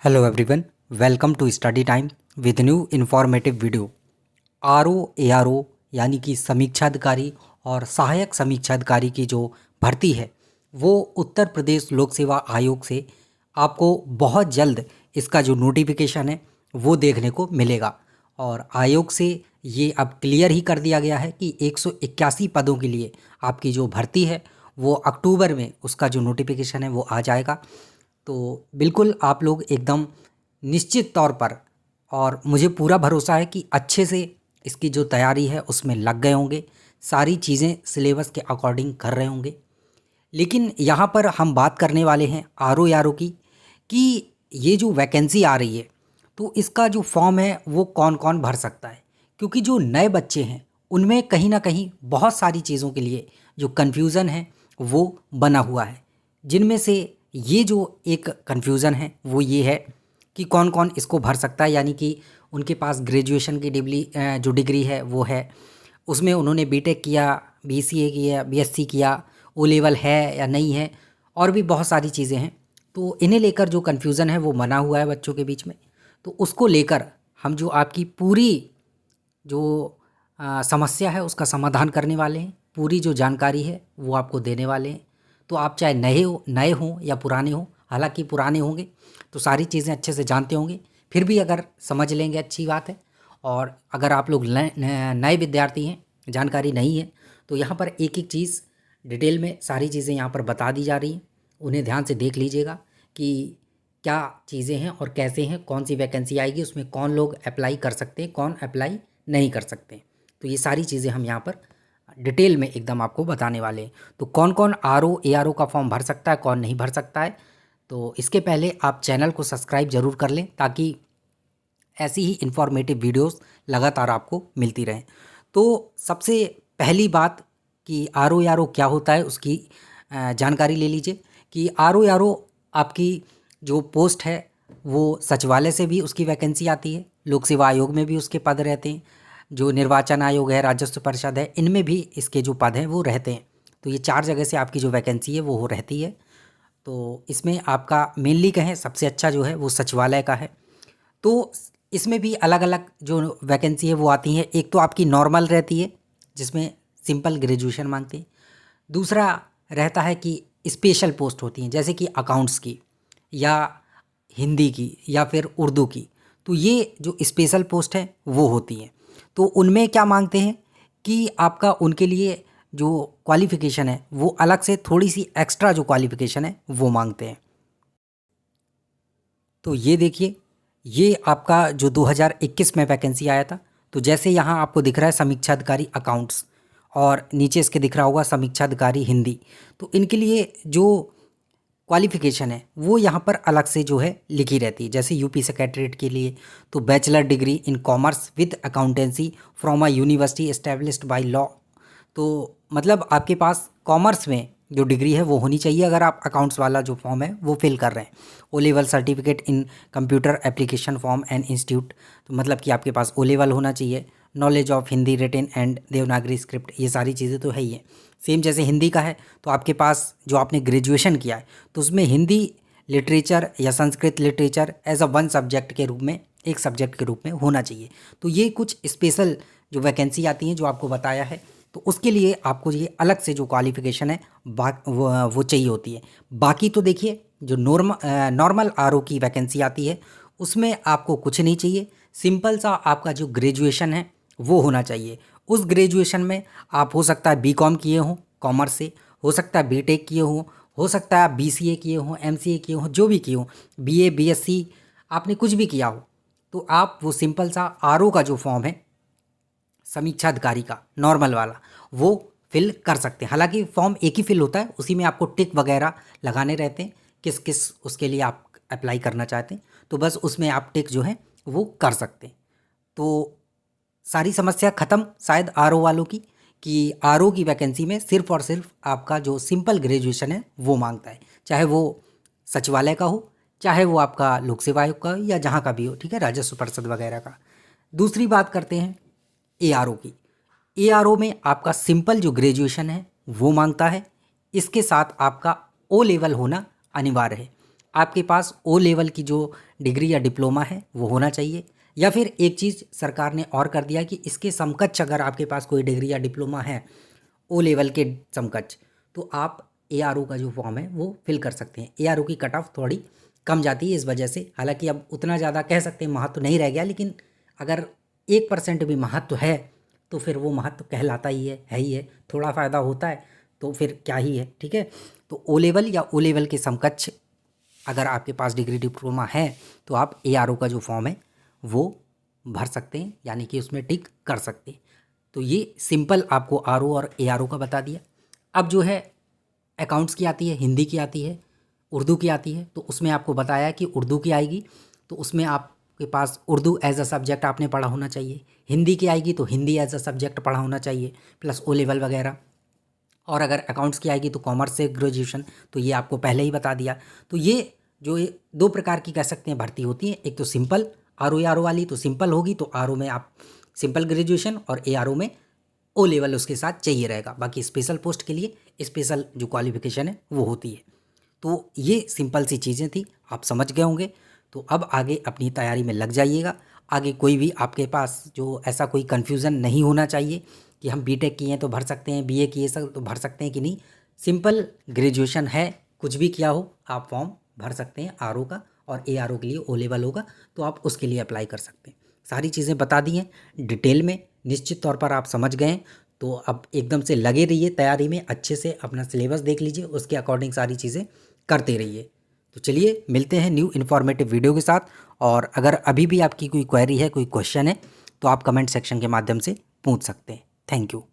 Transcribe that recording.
Hello everyone, welcome to study time with new informative video. R O यानी कि समीक्षा अधिकारी और सहायक समीक्षा अधिकारी की जो भर्ती है वो उत्तर प्रदेश लोक सेवा आयोग से आपको बहुत जल्द इसका जो नोटिफिकेशन है वो देखने को मिलेगा। और आयोग से ये अब क्लियर ही कर दिया गया है कि 181 पदों के लिए आपकी जो भर्ती है वो अक्टूबर में उसका जो नोटिफिकेशन है वो आ जाएगा। तो बिल्कुल आप लोग एकदम निश्चित तौर पर, और मुझे पूरा भरोसा है कि अच्छे से इसकी जो तैयारी है उसमें लग गए होंगे, सारी चीज़ें सिलेबस के अकॉर्डिंग कर रहे होंगे। लेकिन यहाँ पर हम बात करने वाले हैं आर ओ की कि ये जो वैकेंसी आ रही है तो इसका जो फॉर्म है वो कौन कौन भर सकता है। क्योंकि जो नए बच्चे हैं उनमें कहीं ना कहीं बहुत सारी चीज़ों के लिए जो कन्फ्यूज़न है वो बना हुआ है, जिनमें से ये जो एक कन्फ्यूज़न है वो ये है कि कौन कौन इसको भर सकता है। यानी कि उनके पास ग्रेजुएशन की जो डिग्री है वो है, उसमें उन्होंने बीटेक किया, बीसीए किया, बीएससी किया, ओ लेवल है या नहीं है, और भी बहुत सारी चीज़ें हैं। तो इन्हें लेकर जो कन्फ्यूज़न है वो बना हुआ है बच्चों के बीच में। तो उसको लेकर हम जो आपकी पूरी जो समस्या है उसका समाधान करने वाले हैं, पूरी जो जानकारी है वो आपको देने वाले हैं। तो आप चाहे नए हों या पुराने हों, हालांकि पुराने होंगे तो सारी चीज़ें अच्छे से जानते होंगे, फिर भी अगर समझ लेंगे अच्छी बात है। और अगर आप लोग नए विद्यार्थी हैं, जानकारी नहीं है, तो यहाँ पर एक एक चीज़ डिटेल में सारी चीज़ें यहाँ पर बता दी जा रही हैं। उन्हें ध्यान से देख लीजिएगा कि क्या चीज़ें हैं और कैसे हैं, कौन सी वैकेंसी आएगी, उसमें कौन लोग अप्लाई कर सकते हैं, कौन अप्लाई नहीं कर सकते। तो ये सारी चीज़ें हम यहाँ पर डिटेल में एकदम आपको बताने वाले हैं। तो कौन कौन आर ओ का फॉर्म भर सकता है, कौन नहीं भर सकता है, तो इसके पहले आप चैनल को सब्सक्राइब ज़रूर कर लें ताकि ऐसी ही इन्फॉर्मेटिव वीडियोस लगातार आपको मिलती रहें। तो सबसे पहली बात कि आर ओ क्या होता है उसकी जानकारी ले लीजिए कि आर ओ आपकी जो पोस्ट है वो सचिवालय से भी उसकी वैकेंसी आती है, लोक सेवा आयोग में भी उसके पद रहते हैं, जो निर्वाचन आयोग है, राजस्व परिषद है, इनमें भी इसके जो पद हैं वो रहते हैं। तो ये 4 जगह से आपकी जो वैकेंसी है वो हो रहती है। तो इसमें आपका मेनली कहें सबसे अच्छा जो है वो सचिवालय का है। तो इसमें भी अलग अलग जो वैकेंसी है वो आती हैं। एक तो आपकी नॉर्मल रहती है जिसमें सिंपल ग्रेजुएशन मांगते हैं। दूसरा रहता है कि स्पेशल पोस्ट होती हैं, जैसे कि अकाउंट्स की या हिंदी की या फिर उर्दू की। तो ये जो स्पेशल पोस्ट है वो होती हैं। तो उनमें क्या मांगते हैं कि आपका उनके लिए जो क्वालिफ़िकेशन है वो अलग से थोड़ी सी एक्स्ट्रा जो क्वालिफ़िकेशन है वो मांगते हैं। तो ये देखिए, ये आपका जो 2021 में वैकेंसी आया था। तो जैसे यहाँ आपको दिख रहा है समीक्षा अधिकारी अकाउंट्स, और नीचे इसके दिख रहा होगा समीक्षा अधिकारी हिंदी। तो इनके लिए जो क्वालिफ़िकेशन है वो यहाँ पर अलग से जो है लिखी रहती है। जैसे यूपी सेक्रेटरीट के लिए तो bachelor degree in commerce with accountancy from a university established by law. तो मतलब आपके पास कॉमर्स में जो डिग्री है वो होनी चाहिए अगर आप अकाउंट्स वाला जो फॉर्म है वो फिल कर रहे हैं। O level certificate in computer application form and institute, तो मतलब कि आपके पास ओ लेवल होना चाहिए। Knowledge of Hindi written and Devanagari script, ये सारी चीज़ें तो है ही है। सेम जैसे हिंदी का है तो आपके पास जो आपने ग्रेजुएशन किया है तो उसमें हिंदी लिटरेचर या Sanskrit literature as a one subject के रूप में, एक सब्जेक्ट के रूप में होना चाहिए। तो ये कुछ स्पेशल जो वैकेंसी आती हैं जो आपको बताया है, तो उसके लिए आपको ये अलग से जो क्वालिफ़िकेशन है वो चाहिए होती है। बाकी तो देखिए जो नॉर्मल आर ओ की वैकेंसी आती है उसमें आपको कुछ नहीं चाहिए, सिंपल सा आपका जो ग्रेजुएशन है वो होना चाहिए। उस ग्रेजुएशन में आप हो सकता है बीकॉम किए हों कॉमर्स से, हो सकता है बीटेक किए हों, हो सकता है आप बीसीए किए हों, एमसीए किए हों, जो भी किए हों, बीए बीएससी, आपने कुछ भी किया हो, तो आप वो सिंपल सा आर ओ का जो फॉर्म है समीक्षा अधिकारी का नॉर्मल वाला वो फिल कर सकते हैं। हालांकि फॉर्म एक ही फिल होता है, उसी में आपको टिक वगैरह लगाने रहते हैं किस किस उसके लिए आप अप्लाई करना चाहते हैं, तो बस उसमें आप टिक जो है वो कर सकते हैं। तो सारी समस्या ख़त्म शायद आर ओ वालों की, कि आर ओ की वैकेंसी में सिर्फ और सिर्फ आपका जो सिंपल ग्रेजुएशन है वो मांगता है, चाहे वो सचिवालय का हो, चाहे वो आपका लोक सेवा आयोग का हो या जहाँ का भी हो, ठीक है, राजस्व परिषद वगैरह का। दूसरी बात करते हैं ए आर ओ की। ए आर ओ में आपका सिंपल जो ग्रेजुएशन है वो मांगता है, इसके साथ आपका ओ लेवल होना अनिवार्य है। आपके पास ओ लेवल की जो डिग्री या डिप्लोमा है वो होना चाहिए, या फिर एक चीज़ सरकार ने और कर दिया कि इसके समकक्ष अगर आपके पास कोई डिग्री या डिप्लोमा है ओ लेवल के समकक्ष, तो आप एआरओ का जो फॉर्म है वो फिल कर सकते हैं। एआरओ की कट ऑफ थोड़ी कम जाती है इस वजह से, हालांकि अब उतना ज़्यादा कह सकते हैं महत्व नहीं रह गया, लेकिन अगर 1% भी महत्व है तो फिर वो महत्व कहलाता ही है ही है। थोड़ा फ़ायदा होता है तो फिर क्या ही है, ठीक है। तो ओ लेवल या ओ लेवल के समकक्ष अगर आपके पास डिग्री डिप्लोमा है तो आप एआरओ का जो फॉर्म है वो भर सकते हैं, यानी कि उसमें टिक कर सकते हैं। तो ये सिंपल आपको आरओ और एआरओ का बता दिया। अब जो है अकाउंट्स की आती है, हिंदी की आती है, उर्दू की आती है। तो उसमें आपको बताया कि उर्दू की आएगी तो उसमें आपके पास उर्दू एज अ सब्जेक्ट आपने पढ़ा होना चाहिए। हिंदी की आएगी तो हिंदी एज अ सब्जेक्ट पढ़ा होना चाहिए प्लस ओ लेवल वगैरह। और अगर अकाउंट्स की आएगी तो कॉमर्स से ग्रेजुएशन, तो ये आपको पहले ही बता दिया। तो ये जो ये दो प्रकार की कह सकते हैं भर्ती होती है, एक तो सिंपल आरओ वाली, तो सिंपल होगी तो आरओ में आप सिंपल ग्रेजुएशन और एआरओ में ओ लेवल उसके साथ चाहिए रहेगा। बाकी स्पेशल पोस्ट के लिए स्पेशल जो क्वालिफिकेशन है वो होती है। तो ये सिंपल सी चीज़ें थी, आप समझ गए होंगे। तो अब आगे अपनी तैयारी में लग जाइएगा। आगे कोई भी आपके पास जो ऐसा कोई कन्फ्यूज़न नहीं होना चाहिए कि हम बीटेक किए हैं तो भर सकते हैं, बीए किए सब तो भर सकते हैं कि नहीं। सिंपल ग्रेजुएशन है, कुछ भी किया हो आप फॉर्म भर सकते हैं आरओ का, और एआरओ के लिए ओ लेवल होगा तो आप उसके लिए अप्लाई कर सकते हैं। सारी चीज़ें बता दी हैं डिटेल में, निश्चित तौर पर आप समझ गए हैं। तो अब एकदम से लगे रहिए तैयारी में, अच्छे से अपना सिलेबस देख लीजिए, उसके अकॉर्डिंग सारी चीज़ें करते रहिए। तो चलिए मिलते हैं न्यू इन्फॉर्मेटिव वीडियो के साथ। और अगर अभी भी आपकी कोई क्वेरी है, कोई क्वेश्चन है, तो आप कमेंट सेक्शन के माध्यम से पूछ सकते हैं। Thank you.